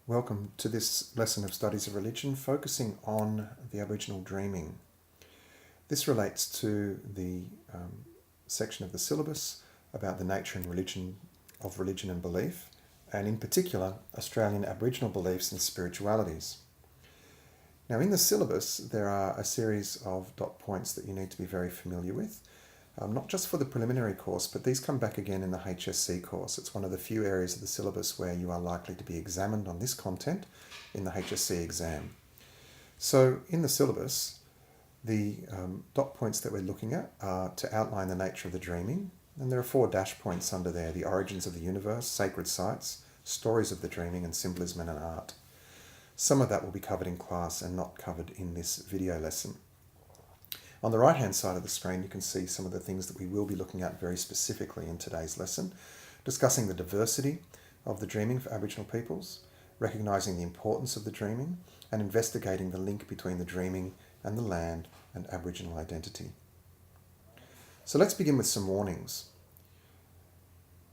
Welcome to this lesson of Studies of Religion, focusing on the Aboriginal Dreaming. This relates to the section of the syllabus about the nature and religion of religion and belief, and in particular, Australian Aboriginal beliefs and spiritualities. Now, in the syllabus, there are a series of dot points that you need to be very familiar with, not just for the preliminary course, but these come back again in the HSC course. It's one of the few areas of the syllabus where you are likely to be examined on this content in the HSC exam. So in the syllabus, the dot points that we're looking at are to outline the nature of the dreaming, and there are 4 dash points under there: the origins of the universe, sacred sites, stories of the dreaming, and symbolism and art. Some of that will be covered in class and not covered in this video lesson. On the right-hand side of the screen, you can see some of the things that we will be looking at very specifically in today's lesson, discussing the diversity of the dreaming for Aboriginal peoples, recognising the importance of the dreaming, and investigating the link between the dreaming and the land and Aboriginal identity. So let's begin with some warnings.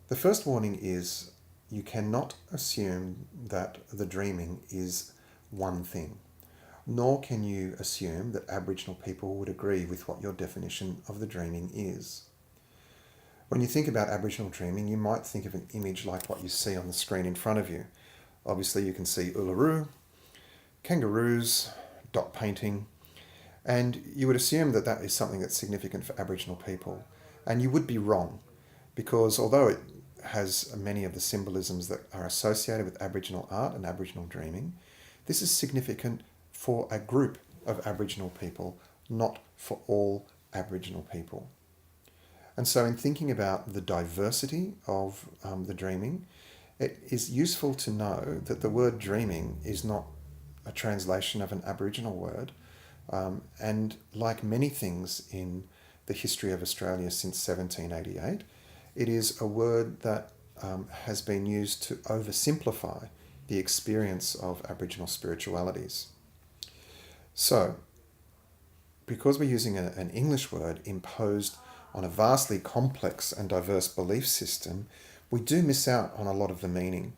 The first warning is you cannot assume that the dreaming is one thing, nor can you assume that Aboriginal people would agree with what your definition of the dreaming is. When you think about Aboriginal dreaming, you might think of an image like what you see on the screen in front of you. Obviously, you can see Uluru, kangaroos, dot painting, and you would assume that that is something that's significant for Aboriginal people. And you would be wrong, because although it has many of the symbolisms that are associated with Aboriginal art and Aboriginal dreaming, this is significant for a group of Aboriginal people, not for all Aboriginal people. And so in thinking about the diversity of the dreaming, it is useful to know that the word dreaming is not a translation of an Aboriginal word. And like many things in the history of Australia since 1788, it is a word that has been used to oversimplify the experience of Aboriginal spiritualities. So, because we're using an English word imposed on a vastly complex and diverse belief system, we do miss out on a lot of the meaning.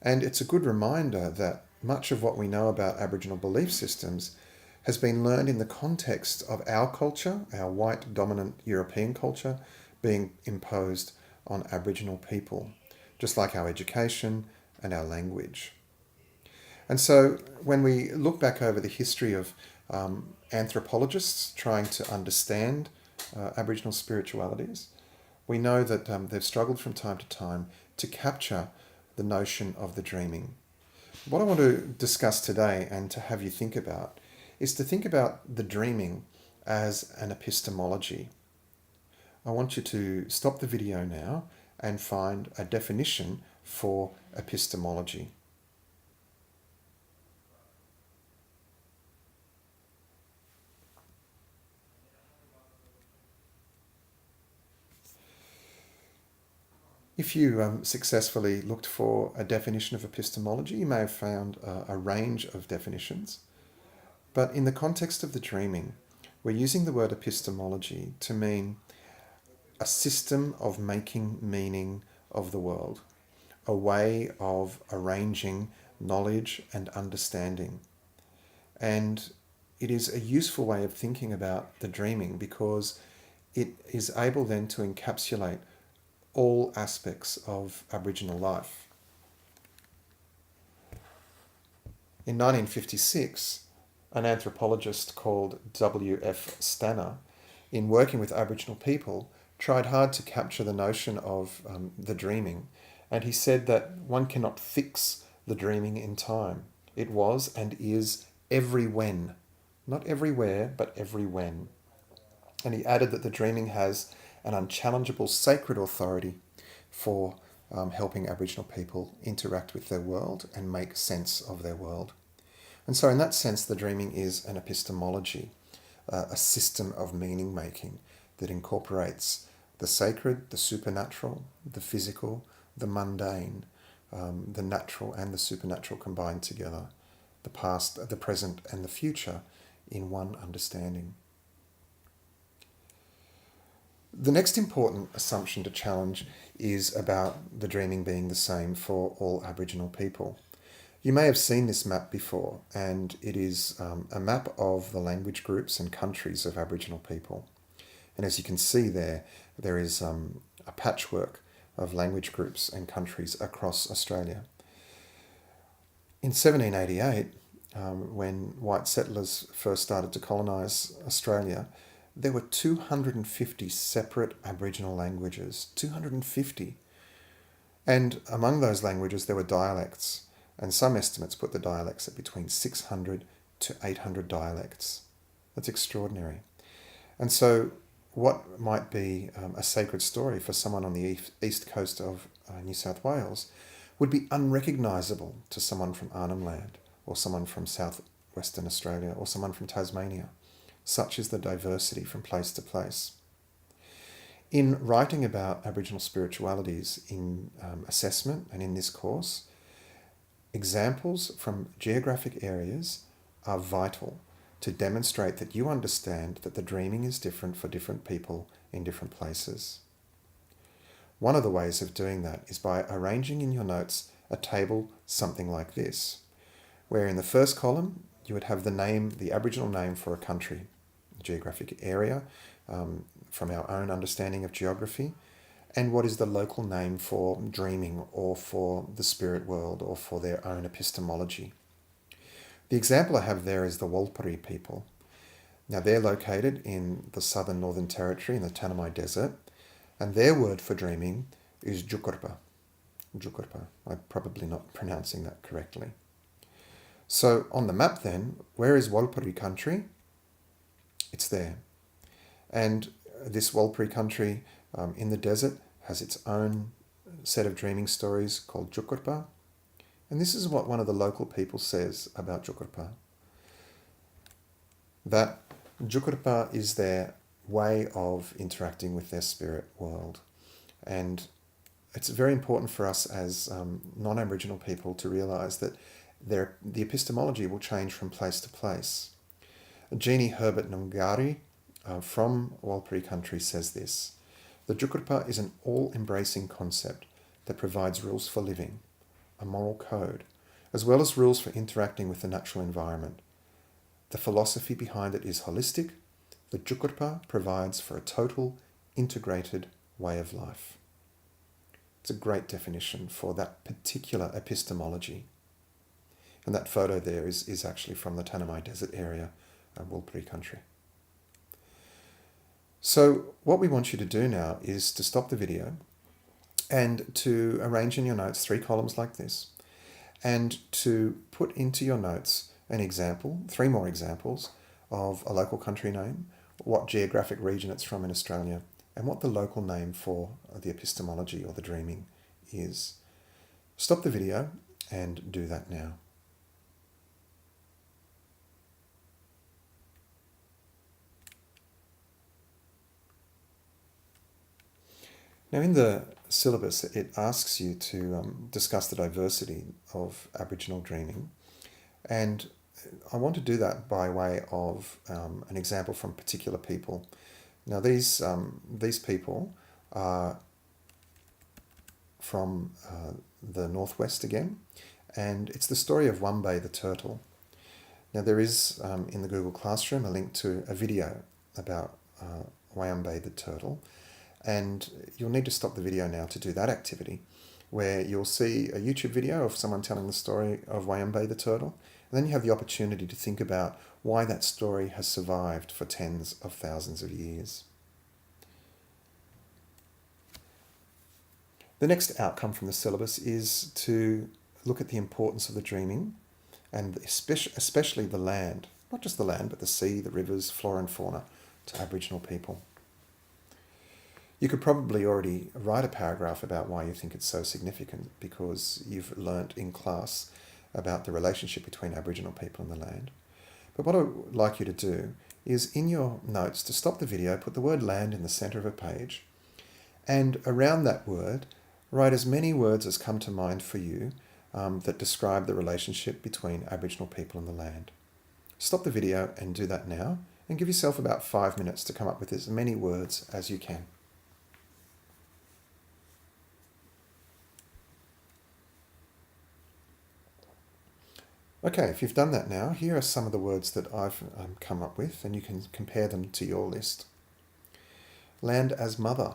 And it's a good reminder that much of what we know about Aboriginal belief systems has been learned in the context of our culture, our white dominant European culture, being imposed on Aboriginal people, just like our education and our language. And so when we look back over the history of anthropologists trying to understand Aboriginal spiritualities, we know that they've struggled from time to time to capture the notion of the dreaming. What I want to discuss today and to have you think about is to think about the dreaming as an epistemology. I want you to stop the video now and find a definition for epistemology. If you successfully looked for a definition of epistemology, you may have found a range of definitions. But in the context of the dreaming, we're using the word epistemology to mean a system of making meaning of the world, a way of arranging knowledge and understanding. And it is a useful way of thinking about the dreaming because it is able then to encapsulate all aspects of Aboriginal life. In 1956, an anthropologist called W.F. Stanner, in working with Aboriginal people, tried hard to capture the notion of the dreaming, and he said that one cannot fix the dreaming in time. It was and is every when, not everywhere, but every when. And he added that the dreaming has an unchallengeable sacred authority for helping Aboriginal people interact with their world and make sense of their world. And so in that sense, the dreaming is an epistemology, a system of meaning making that incorporates the sacred, the supernatural, the physical, the mundane, the natural and the supernatural combined together, the past, the present and the future in one understanding. The next important assumption to challenge is about the dreaming being the same for all Aboriginal people. You may have seen this map before, and it is a map of the language groups and countries of Aboriginal people. And as you can see there is a patchwork of language groups and countries across Australia. In 1788, when white settlers first started to colonise Australia, there were 250 separate Aboriginal languages. 250. And among those languages there were dialects, and some estimates put the dialects at between 600 to 800 dialects. That's extraordinary. And so what might be a sacred story for someone on the east coast of New South Wales would be unrecognisable to someone from Arnhem Land, or someone from southwestern Australia, or someone from Tasmania. Such is the diversity from place to place. In writing about Aboriginal spiritualities in assessment and in this course, examples from geographic areas are vital to demonstrate that you understand that the dreaming is different for different people in different places. One of the ways of doing that is by arranging in your notes a table something like this, where in the first column you would have the Aboriginal name for a country, a geographic area, from our own understanding of geography, and what is the local name for dreaming or for the spirit world or for their own epistemology. The example I have there is the Warlpiri people. Now they're located in the southern Northern Territory in the Tanami Desert, and their word for dreaming is Jukurpa. Jukurpa. I'm probably not pronouncing that correctly. So on the map then, where is Warlpiri country? It's there. And this Warlpiri country in the desert has its own set of dreaming stories called Jukurpa. And this is what one of the local people says about Jukurpa. That Jukurpa is their way of interacting with their spirit world. And it's very important for us as non-Aboriginal people to realise that the epistemology will change from place to place. Jeannie Herbert Nungari from Warlpiri country says this: the Jukurpa is an all-embracing concept that provides rules for living, a moral code, as well as rules for interacting with the natural environment. The philosophy behind it is holistic. The Jukurpa provides for a total, integrated way of life. It's a great definition for that particular epistemology. And that photo there is actually from the Tanami Desert area, Warlpiri country. So what we want you to do now is to stop the video and to arrange in your notes 3 columns like this, and to put into your notes an example, 3 more examples of a local country name, what geographic region it's from in Australia, and what the local name for the epistemology or the dreaming is. Stop the video and do that now. Now in the syllabus it asks you to discuss the diversity of Aboriginal dreaming, and I want to do that by way of an example from particular people. Now these people are from the northwest again, and it's the story of Wambe the turtle. Now there is in the Google Classroom a link to a video about Wambe the turtle, and you'll need to stop the video now to do that activity, where you'll see a YouTube video of someone telling the story of Wambe the turtle, and then you have the opportunity to think about why that story has survived for tens of thousands of years. The next outcome from the syllabus is to look at the importance of the dreaming, and especially the land, not just the land, but the sea, the rivers, flora and fauna to Aboriginal people. You could probably already write a paragraph about why you think it's so significant, because you've learnt in class about the relationship between Aboriginal people and the land. But what I would like you to do is, in your notes, to stop the video, put the word land in the centre of a page, and around that word, write as many words as come to mind for you that describe the relationship between Aboriginal people and the land. Stop the video and do that now, and give yourself about 5 minutes to come up with as many words as you can. Okay, if you've done that now, here are some of the words that I've come up with, and you can compare them to your list. Land as mother.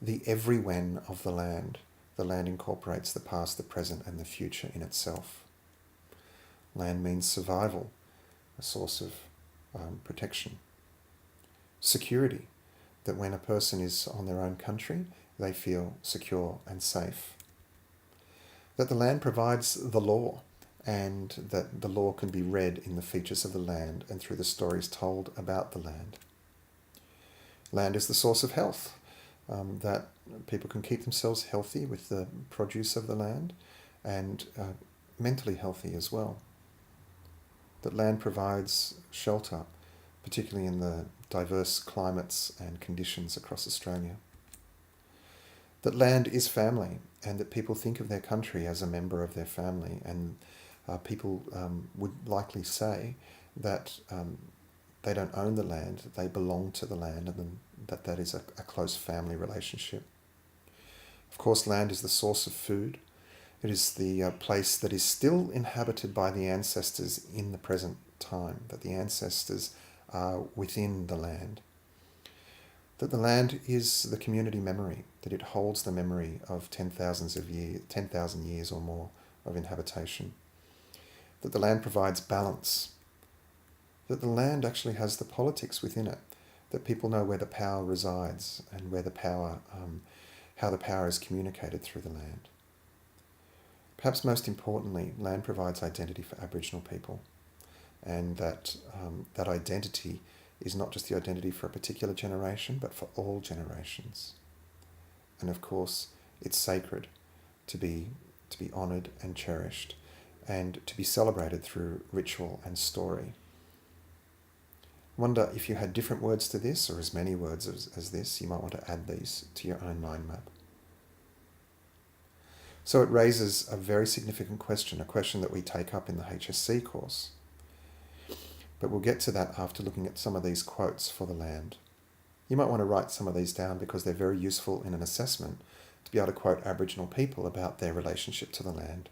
The everywhen of the land. The land incorporates the past, the present, and the future in itself. Land means survival, a source of protection. Security, that when a person is on their own country, they feel secure and safe. That the land provides the law, and that the law can be read in the features of the land and through the stories told about the land. Land is the source of health, that people can keep themselves healthy with the produce of the land and mentally healthy as well. That land provides shelter, particularly in the diverse climates and conditions across Australia. That land is family, and that people think of their country as a member of their family, and people would likely say that they don't own the land, that they belong to the land, and that is a close family relationship. Of course, land is the source of food. It is the place that is still inhabited by the ancestors in the present time, that the ancestors are within the land. That the land is the community memory, that it holds the memory of 10,000 years or more of inhabitation. That the land provides balance. That the land actually has the politics within it, that people know where the power resides and where the power, how the power is communicated through the land. Perhaps most importantly, land provides identity for Aboriginal people, and that that identity is not just the identity for a particular generation, but for all generations. And of course, it's sacred to be honoured and cherished, and to be celebrated through ritual and story. Wonder if you had different words to this, or as many words as this, you might want to add these to your own mind map. So it raises a very significant question, a question that we take up in the HSC course. But we'll get to that after looking at some of these quotes for the land. You might want to write some of these down because they're very useful in an assessment to be able to quote Aboriginal people about their relationship to the land.